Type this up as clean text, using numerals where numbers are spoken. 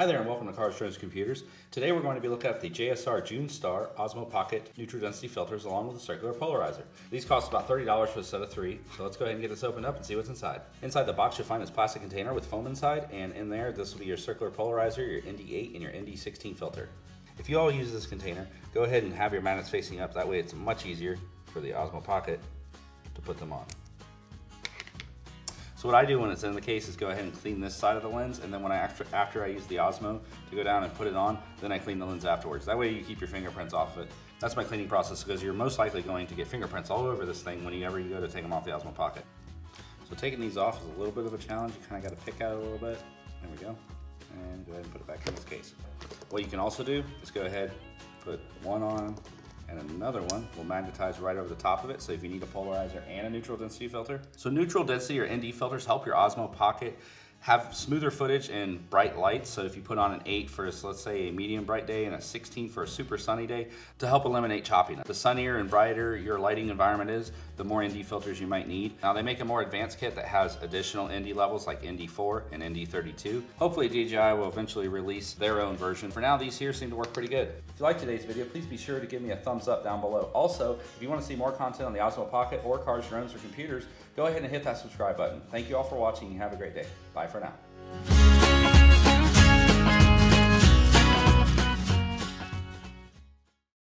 Hi there and welcome to Cars, Drones, Computers. Today we're going to be looking at the JSR June Star Osmo Pocket neutral density filters along with a circular polarizer. These cost about $30 for a set of 3, so let's go ahead and get this opened up and see what's inside. Inside the box you'll find this plastic container with foam inside, and in there this will be your circular polarizer, your ND8 and your ND16 filter. If you all use this container, go ahead and have your magnets facing up, that way it's much easier for the Osmo Pocket to put them on. So what I do when it's in the case is go ahead and clean this side of the lens, and then when after I use the Osmo to go down and put it on, then I clean the lens afterwards. That way you keep your fingerprints off of it. That's my cleaning process, because you're most likely going to get fingerprints all over this thing whenever you go to take them off the Osmo Pocket. So taking these off is a little bit of a challenge. You kind of got to pick at it a little bit. There we go. And go ahead and put it back in this case. What you can also do is go ahead, put one on, and another one will magnetize right over the top of it, so if you need a polarizer and a neutral density filter. So neutral density or ND filters help your Osmo Pocket have smoother footage in bright lights. So if you put on an 8 for, let's say, a medium bright day and a 16 for a super sunny day, to help eliminate choppiness. The sunnier and brighter your lighting environment is, the more ND filters you might need. Now they make a more advanced kit that has additional ND levels like ND4 and ND32. Hopefully DJI will eventually release their own version. For now, these here seem to work pretty good. If you like today's video, please be sure to give me a thumbs up down below. Also, if you want to see more content on the Osmo Pocket or Cars, Drones, or Computers, go ahead and hit that subscribe button. Thank you all for watching and have a great day. Bye for now.